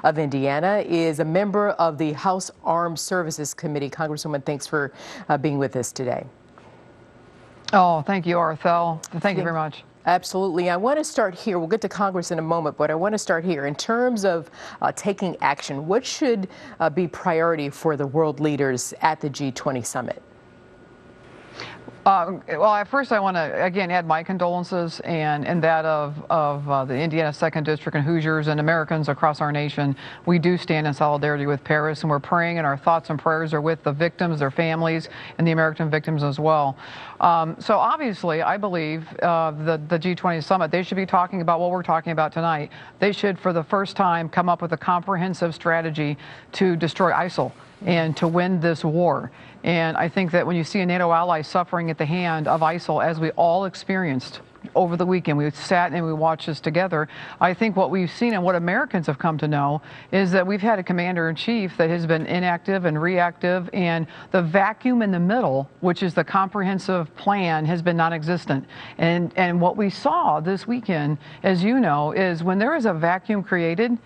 of Indiana, is a member of the House Armed Services Committee. Congresswoman, thanks for being with us today. Oh, thank you, Arthel. Thank you very much. Absolutely. I want to start here. We'll get to Congress in a moment, but I want to start here. In terms of taking action, what should be priority for the world leaders at the G20 summit? Well, at first I want to, again, add my condolences and that of the Indiana 2nd District and Hoosiers and Americans across our nation. We do stand in solidarity with Paris, and we're praying, and our thoughts and prayers are with the victims, their families, and the American victims as well. So obviously, I believe the G20 summit, they should be talking about what we're talking about tonight. They should, for the first time, come up with a comprehensive strategy to destroy ISIL and to win this war. And I think that when you see a NATO ally suffering at the hand of ISIL, as we all experienced over the weekend, we sat and we watched this together, I think what we've seen and what Americans have come to know is that we've had a commander-in-chief that has been inactive and reactive, and the vacuum in the middle, which is the comprehensive plan, has been non-existent. And what we saw this weekend, as you know, is when there is a vacuum created,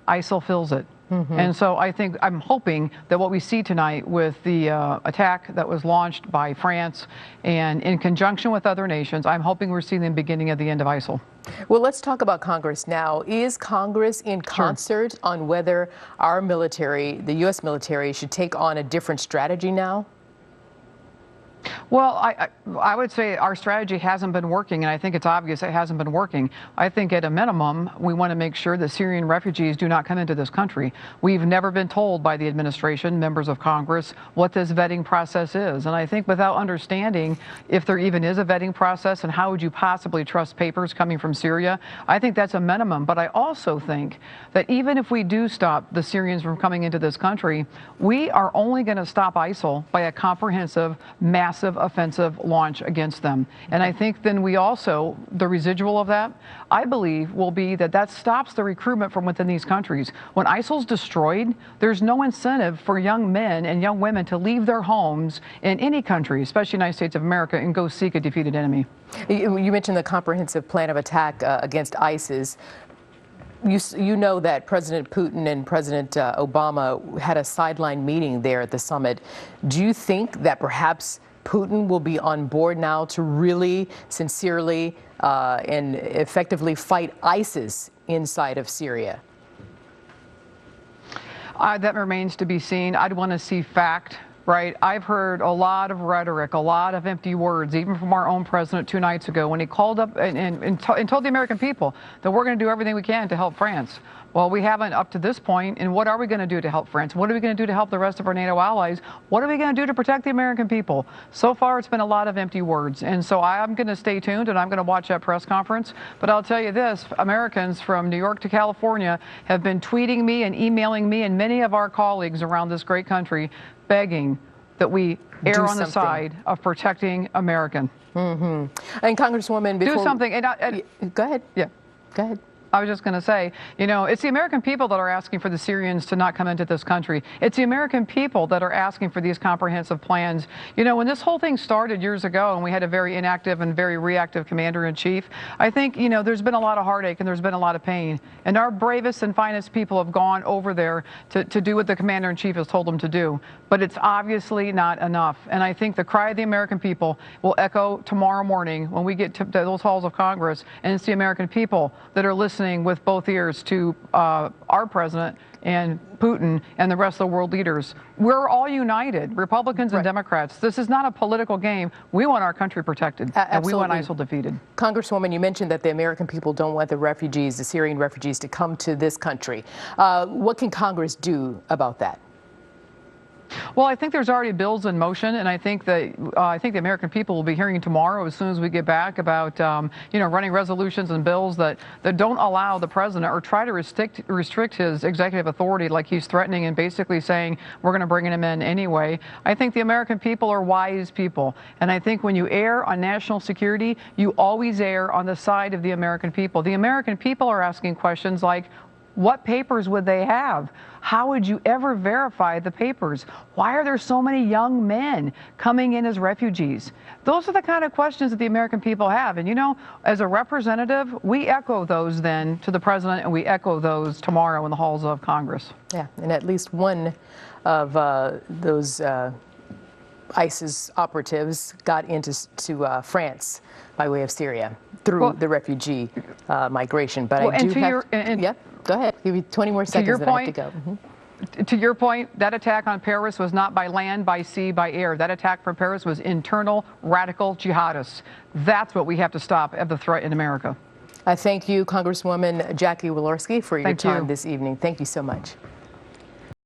ISIL fills it. And so I'm hoping that what we see tonight with the attack that was launched by France and in conjunction with other nations, I'm hoping we're seeing the beginning of the end of ISIL. Well, let's talk about Congress now. Is Congress in concert on whether our military, the U.S. military, should take on a different strategy now? Well, I would say our strategy hasn't been working, and I think it's obvious it hasn't been working. I think at a minimum, we want to make sure that Syrian refugees do not come into this country. We've never been told by the administration, members of Congress, what this vetting process is. And I think without understanding if there even is a vetting process and how would you possibly trust papers coming from Syria, I think that's a minimum. But I also think that even if we do stop the Syrians from coming into this country, we are only going to stop ISIL by a comprehensive, massive offensive launch against them. And I think then we also, the residual of that, I believe, will be that stops the recruitment from within these countries. When ISIL's destroyed, there's no incentive for young men and young women to leave their homes in any country, especially the United States of America, and go seek a defeated enemy. You mentioned the comprehensive plan of attack against ISIS. You know that President Putin and President Obama had a sideline meeting there at the summit. Do you think that perhaps Putin will be on board now to really sincerely and effectively fight ISIS inside of Syria? That remains to be seen. I'd want to see fact. Right. I've heard a lot of rhetoric, a lot of empty words, even from our own president 2 nights ago when he called up and told the American people that we're going to do everything we can to help France. Well, we haven't up to this point. And what are we going to do to help France? What are we going to do to help the rest of our NATO allies? What are we going to do to protect the American people? So far, it's been a lot of empty words. And so I'm going to stay tuned and I'm going to watch that press conference. But I'll tell you this, Americans from New York to California have been tweeting me and emailing me and many of our colleagues around this great country begging that we err on the side of protecting American. And Congresswoman, before... Do something. Go ahead. Yeah. Go ahead. I was just going to say, you know, it's the American people that are asking for the Syrians to not come into this country. It's the American people that are asking for these comprehensive plans. You know, when this whole thing started years ago and we had a very inactive and very reactive commander-in-chief, I think, you know, there's been a lot of heartache and there's been a lot of pain. And our bravest and finest people have gone over there to do what the commander-in-chief has told them to do. But it's obviously not enough. And I think the cry of the American people will echo tomorrow morning when we get to those halls of Congress, and it's the American people that are listening with both ears to our president and Putin and the rest of the world leaders. We're all united, Republicans and Democrats. This is not a political game. We want our country protected, and we want ISIL defeated. Congresswoman, you mentioned that the American people don't want the refugees, the Syrian refugees, to come to this country. What can Congress do about that? Well, I think there's already bills in motion, and I think that the American people will be hearing tomorrow, as soon as we get back, about running resolutions and bills that don't allow the president or try to restrict his executive authority, like he's threatening and basically saying we're going to bring him in anyway. I think the American people are wise people, and I think when you err on national security, you always err on the side of the American people. The American people are asking questions like, What papers would they have? How would you ever verify the papers? Why are there so many young men coming in as refugees? Those are the kind of questions that the American people have. And, you know, as a representative, we echo those then to the president, and we echo those tomorrow in the halls of Congress. Yeah, and at least one of those ISIS operatives got into France by way of Syria through the refugee migration. But I do have... yeah, go ahead. Give you 20 more seconds, then I have to go. To your point, that attack on Paris was not by land, by sea, by air. That attack for Paris was internal radical jihadists. That's what we have to stop at the threat in America. I thank you, Congresswoman Jackie Walorski, for your time this evening. Thank you so much.